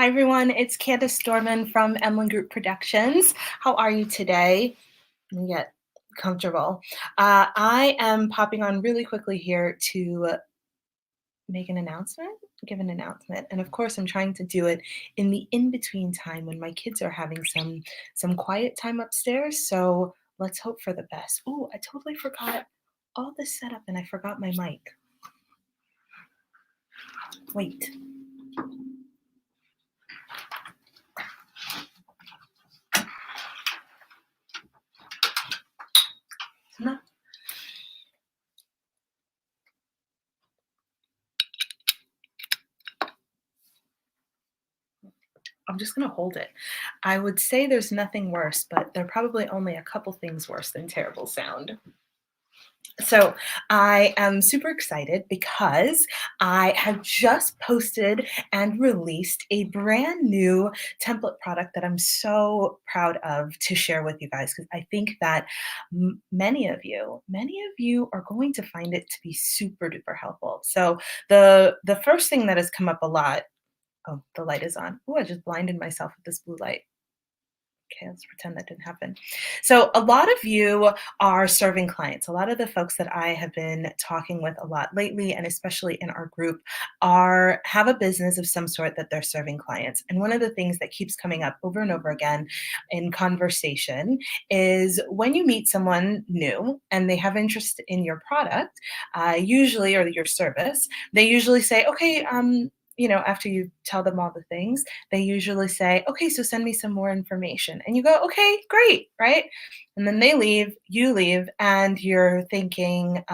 Hi, everyone. It's Candace Dorman from Emlyn Group Productions. How are you today? Let me get comfortable. I am popping on really quickly here to make an announcement, give an announcement, and of course, I'm trying to do it in the in-between time when my kids are having some quiet time upstairs. So let's hope for the best. Oh, I totally forgot all this setup, and I forgot my mic. Wait. No. I'm just gonna hold it. I would say there's nothing worse, but there are probably only a couple things worse than terrible sound. So I am super excited because I have just posted and released a brand new template product that I'm so proud of to share with you guys because I think that many of you are going to find it to be super duper helpful. So the first thing that has come up a lot. Oh, the light is on. Oh, I just blinded myself with this blue light. Okay, let's pretend that didn't happen. So, a lot of you are serving clients. A lot of the folks that I have been talking with a lot lately, and especially in our group, are have a business of some sort that they're serving clients. And one of the things that keeps coming up over and over again in conversation is when you meet someone new and they have interest in your product, usually or your service, they usually say, "Okay, after you tell them all the things." They usually say, "Okay, so send me some more information." And you go, "Okay, great," right? And then they leave, you leave, and you're thinking,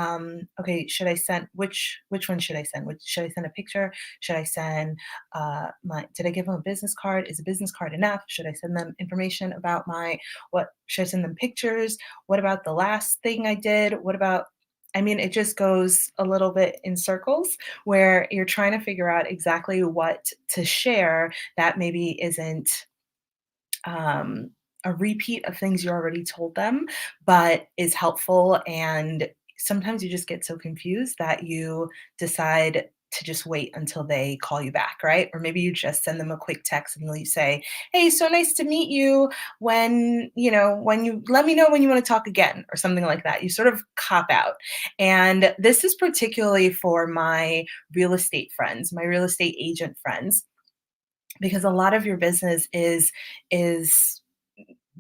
"Okay, should I send which one should I send? Should I send a picture? Should I send my did I give them a business card? Is a business card enough? Should I send them information about my what should I send them pictures? What about the last thing I did? What about I mean, it just goes a little bit in circles where you're trying to figure out exactly what to share that maybe isn't um, a repeat of things you already told them, but is helpful. And sometimes you just get so confused that you decide to just wait until they call you back, right? Or maybe you just send them a quick text and you say, "Hey, so nice to meet you. When you let me know when you want to talk again," or something like that. You sort of cop out. And this is particularly for my real estate friends, my real estate agent friends, because a lot of your business is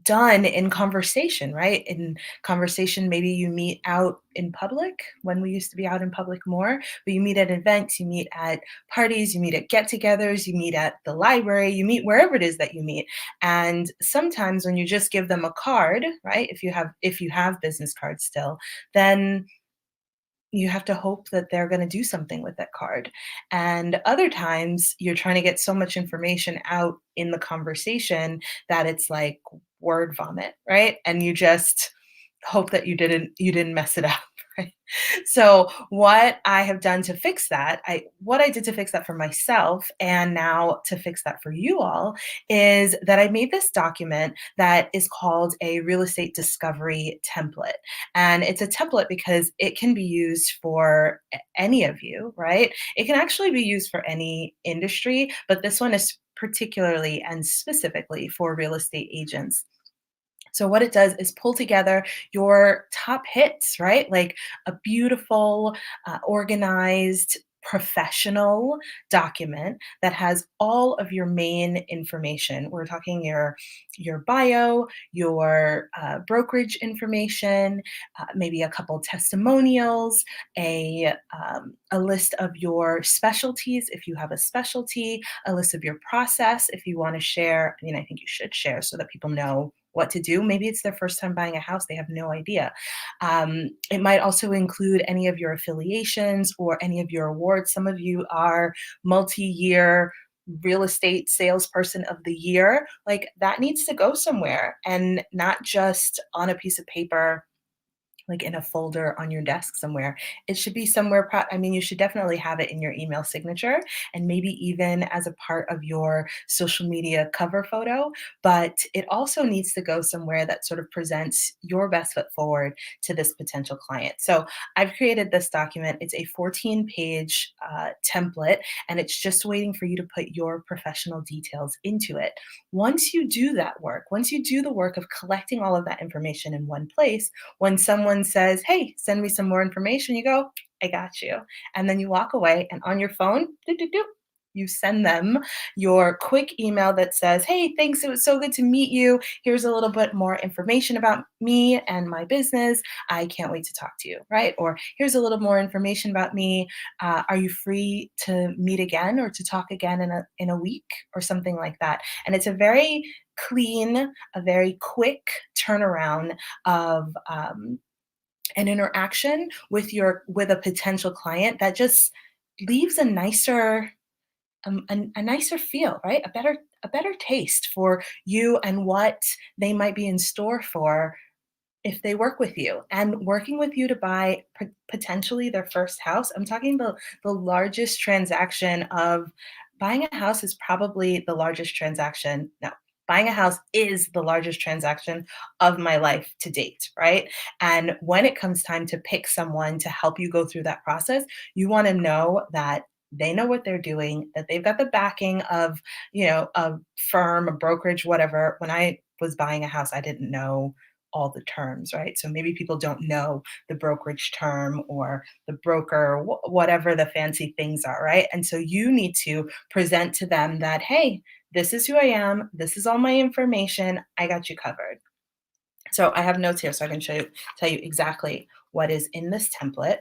done in conversation, right? In conversation, maybe you meet out in public when we used to be out in public more, but you meet at events, you meet at parties, you meet at get-togethers, you meet at the library, you meet wherever it is that you meet. And sometimes when you just give them a card, right? If you have business cards still, then you have to hope that they're going to do something with that card. And other times you're trying to get so much information out in the conversation that it's like word vomit, right? And you just hope that you didn't mess it up, right? So what I have done to fix that, what I did to fix that for myself and now to fix that for you all is that I made this document that is called a real estate discovery template. And it's a template because it can be used for any of you, right? It can actually be used for any industry, but this one is particularly and specifically for real estate agents. So what it does is pull together your top hits, right? Like a beautiful, organized, professional document that has all of your main information. We're talking your bio, your brokerage information, maybe a couple testimonials, a list of your specialties if you have a specialty, a list of your process if you want to share. I mean, I think you should share so that people know what to do. Maybe it's their first time buying a house, they have no idea. It might also include any of your affiliations or any of your awards. Some of you are multi-year real estate salesperson of the year. Like that needs to go somewhere and not just on a piece of paper like in a folder on your desk somewhere. It should be somewhere, I mean, you should definitely have it in your email signature and maybe even as a part of your social media cover photo. But it also needs to go somewhere that sort of presents your best foot forward to this potential client. So I've created this document. It's a 14-page template, and it's just waiting for you to put your professional details into it. Once you do that work, once you do the work of collecting all of that information in one place, when someone says, "Hey, send me some more information," you go, "I got you." And then you walk away and on your phone, doo, doo, doo, you send them your quick email that says, "Hey, thanks. It was so good to meet you. Here's a little bit more information about me and my business. I can't wait to talk to you," right? Or here's a little more information about me. Are you free to meet again or to talk again in a week or something like that? And it's a very clean, a very quick turnaround of an interaction with a potential client that just leaves a nicer a nicer feel, right? A better taste for you and what they might be in store for if they work with you and working with you to buy potentially their first house. I'm talking the largest transaction of buying a house is probably the largest transaction. No, buying a house is the largest transaction of my life to date, right? And when it comes time to pick someone to help you go through that process, you want to know that they know what they're doing, that they've got the backing of, a firm, a brokerage, whatever. When I was buying a house, I didn't know all the terms, right? So maybe people don't know the brokerage term or the broker, whatever the fancy things are, right? And so you need to present to them that, hey, this is who I am. This is all my information. I got you covered. So I have notes here so I can tell you exactly what is in this template.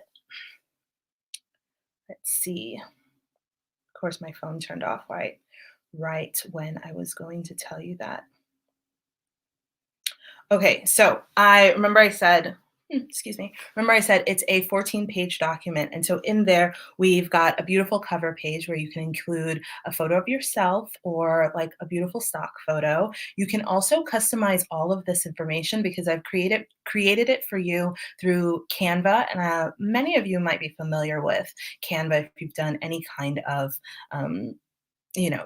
Let's see. Of course, my phone turned off right when I was going to tell you that. Okay, so I remember I said, excuse me, remember I said it's a 14-page document. And so in there, we've got a beautiful cover page where you can include a photo of yourself or like a beautiful stock photo. You can also customize all of this information because I've created it for you through Canva. And many of you might be familiar with Canva if you've done any kind of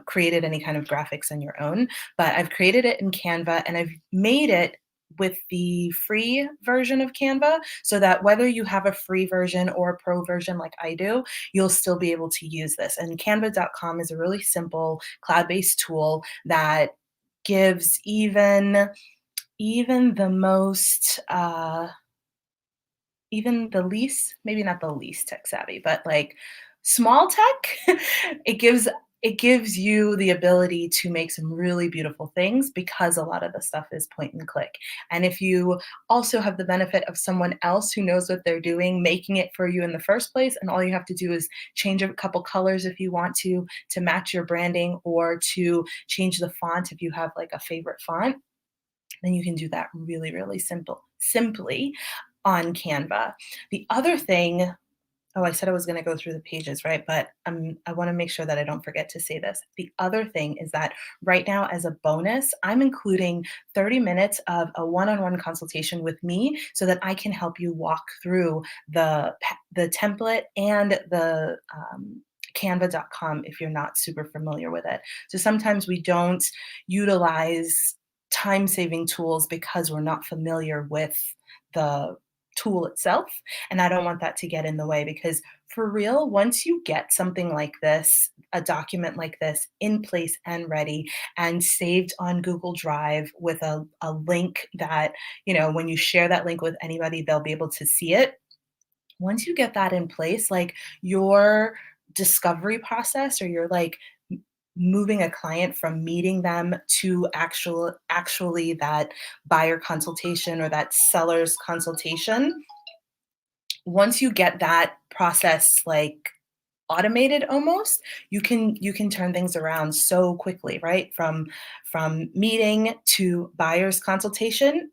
created any kind of graphics on your own, but I've created it in Canva and I've made it with the free version of Canva so that whether you have a free version or a pro version like I do, you'll still be able to use this. And canva.com is a really simple cloud-based tool that gives even the most even the least, maybe not the least tech savvy, but like small tech, it gives you the ability to make some really beautiful things because a lot of the stuff is point and click. And if you also have the benefit of someone else who knows what they're doing, making it for you in the first place, and all you have to do is change a couple colors if you want to match your branding or to change the font if you have like a favorite font, then you can do that really, really simply on Canva. The other thing, oh, I said I was going to go through the pages, right? But I want to make sure that I don't forget to say this. The other thing is that right now, as a bonus, I'm including 30 minutes of a one-on-one consultation with me so that I can help you walk through the template and the canva.com if you're not super familiar with it. So sometimes we don't utilize time-saving tools because we're not familiar with the tool itself. And I don't want that to get in the way because for real, once you get something like this, a document like this in place and ready and saved on Google Drive with a link that, when you share that link with anybody, they'll be able to see it. Once you get that in place, like your discovery process or your like moving a client from meeting them to actually that buyer consultation or that seller's consultation, once you get that process like automated almost, you can turn things around so quickly, right? From meeting to buyer's consultation,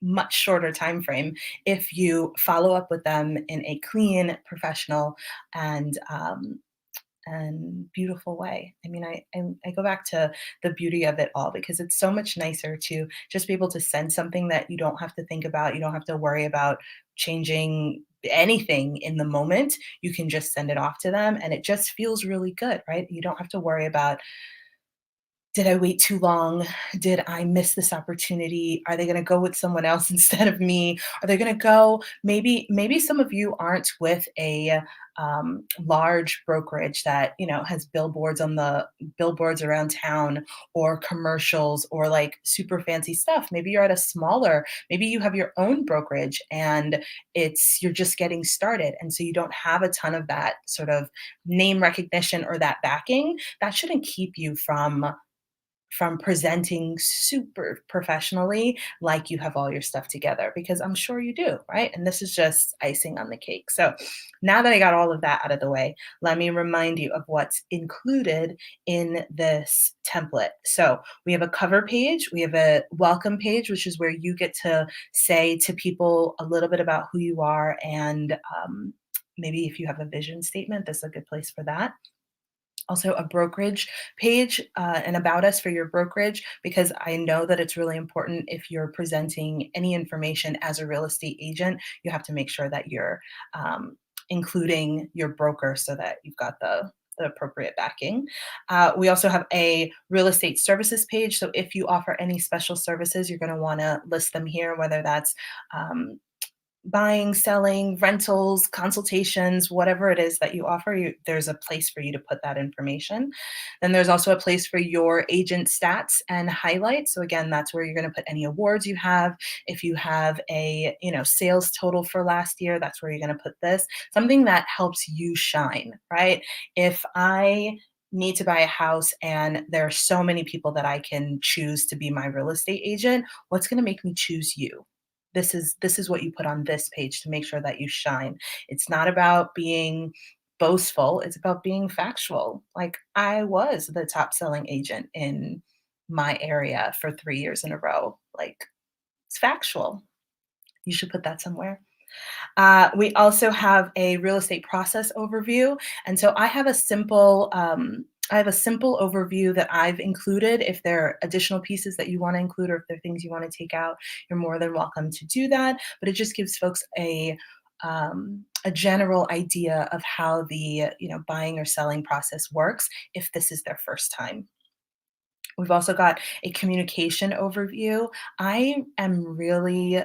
much shorter time frame if you follow up with them in a clean, professional, and and beautiful way. I mean, I go back to the beauty of it all because it's so much nicer to just be able to send something that you don't have to think about. You don't have to worry about changing anything in the moment. You can just send it off to them and it just feels really good, right? You don't have to worry about, did I wait too long? Did I miss this opportunity? Are they gonna go with someone else instead of me? Are they gonna go, maybe some of you aren't with a, large brokerage that, has billboards around town or commercials or, like, super fancy stuff. Maybe you're at a smaller, maybe you have your own brokerage and you're just getting started, and so you don't have a ton of that sort of name recognition or that backing. That shouldn't keep you from presenting super professionally like you have all your stuff together, because I'm sure you do, right? And this is just icing on the cake. So now that I got all of that out of the way, let me remind you of what's included in this template. So we have a cover page, we have a welcome page, which is where you get to say to people a little bit about who you are, and maybe if you have a vision statement, this is a good place for that. Also a brokerage page, and about us for your brokerage, because I know that it's really important if you're presenting any information as a real estate agent, you have to make sure that you're including your broker so that you've got the appropriate backing. We also have a real estate services page. So if you offer any special services, you're going to want to list them here, whether that's um, buying, selling, rentals, consultations, whatever it is that you offer, there's a place for you to put that information. Then there's also a place for your agent stats and highlights. So again, that's where you're going to put any awards you have. If you have a, sales total for last year, that's where you're going to put this. Something that helps you shine, right? If I need to buy a house and there are so many people that I can choose to be my real estate agent, what's going to make me choose you? This is what you put on this page to make sure that you shine. It's not about being boastful, it's about being factual. Like, I was the top selling agent in my area for 3 years in a row. Like, it's factual. You should put that somewhere. We also have a real estate process overview, and so I have a simple overview that I've included. If there are additional pieces that you want to include, or if there are things you want to take out, you're more than welcome to do that. But it just gives folks a general idea of how the buying or selling process works if this is their first time. We've also got a communication overview. I am really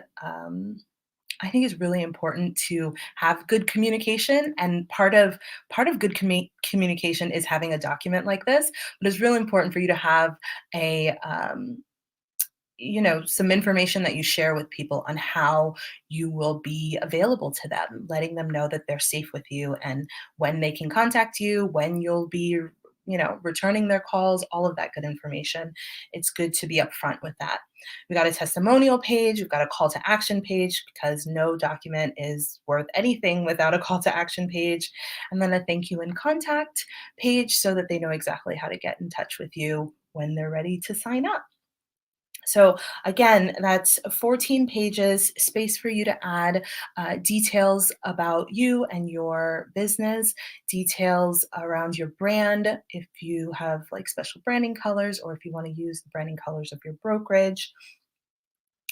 I think it's really important to have good communication, and part of good communication is having a document like this. But it's really important for you to have a some information that you share with people on how you will be available to them, letting them know that they're safe with you and when they can contact you, when you'll be, returning their calls, all of that good information. It's good to be upfront with that. We got a testimonial page, we've got a call to action page, because no document is worth anything without a call to action page, and then a thank you and contact page so that they know exactly how to get in touch with you when they're ready to sign up. So again, that's 14 pages, space for you to add details about you and your business, details around your brand, if you have like special branding colors, or if you want to use the branding colors of your brokerage.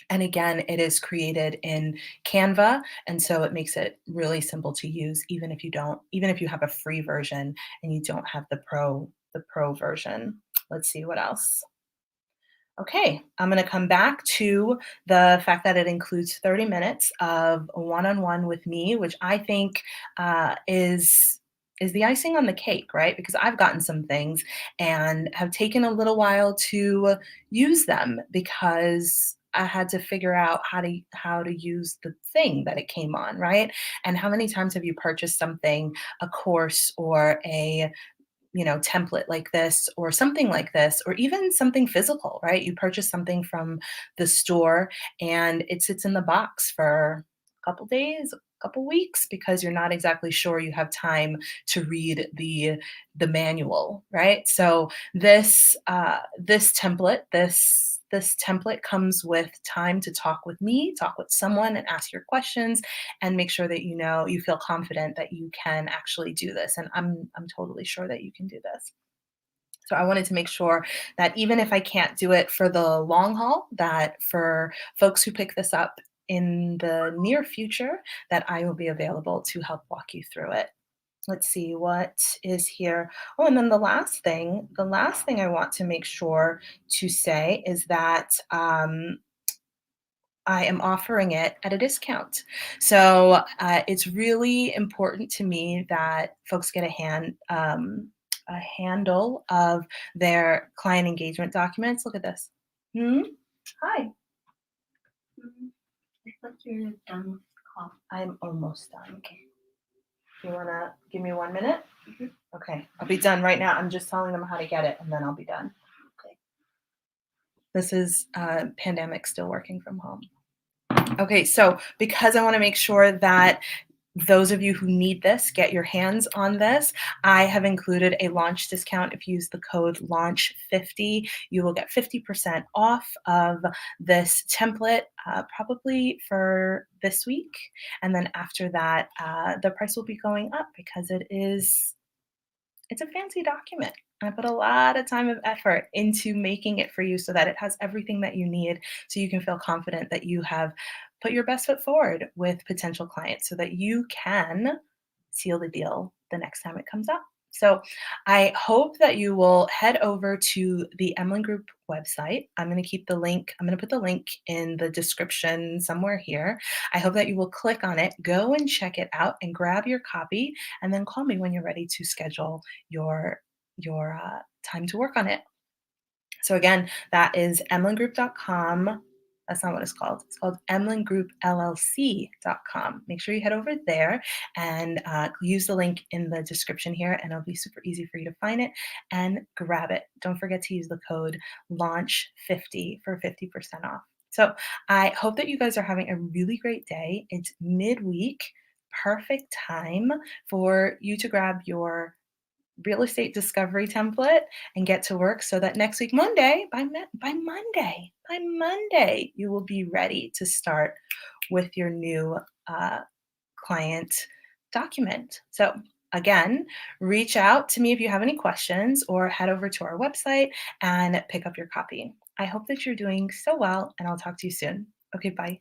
And again, it is created in Canva, and so it makes it really simple to use, even if you have a free version and you don't have the pro version. Let's see what else. Okay, I'm going to come back to the fact that it includes 30 minutes of one-on-one with me, which I think is the icing on the cake, right? Because I've gotten some things and have taken a little while to use them, because I had to figure out how to use the thing that it came on, right? And how many times have you purchased something, a course or a template like this or something like this, or even something physical, right? You purchase something from the store and it sits in the box for a couple days, a couple weeks, because you're not exactly sure you have time to read the manual, right? So this template, This template comes with time to talk with me, talk with someone, and ask your questions, and make sure that you feel confident that you can actually do this. And I'm totally sure that you can do this. So I wanted to make sure that even if I can't do it for the long haul, that for folks who pick this up in the near future, that I will be available to help walk you through it. Let's see what is here. Oh, and then the last thing I want to make sure to say is that I am offering it at a discount. So it's really important to me that folks get a handle of their client engagement documents. Look at this. Hmm? Hi. Mhm. I thought you were done with the call. I'm almost done. Okay. You wanna give me 1 minute? Okay, I'll be done right now. I'm just telling them how to get it, and then I'll be done. Okay. This is pandemic still working from home. Okay, so because I want to make sure that those of you who need this get your hands on this, I have included a launch discount. If you use the code launch50, you will get 50% off of this template, probably for this week. And then after that, the price will be going up because it's a fancy document. I put a lot of time and effort into making it for you so that it has everything that you need so you can feel confident that you have put your best foot forward with potential clients so that you can seal the deal the next time it comes up. So I hope that you will head over to the Emlyn Group website. I'm going to put the link in the description somewhere here. I hope that you will click on it, go and check it out and grab your copy and then call me when you're ready to schedule your time to work on it. So again, that is emlingroup.com. That's not what it's called. It's called emlinggroupllc.com. Make sure you head over there and use the link in the description here, and it'll be super easy for you to find it and grab it. Don't forget to use the code LAUNCH50 for 50% off. So I hope that you guys are having a really great day. It's midweek, perfect time for you to grab your real estate discovery template and get to work so that next week, Monday, by Monday, you will be ready to start with your new client document. So again, reach out to me if you have any questions or head over to our website and pick up your copy. I hope that you're doing so well, and I'll talk to you soon. Okay, bye.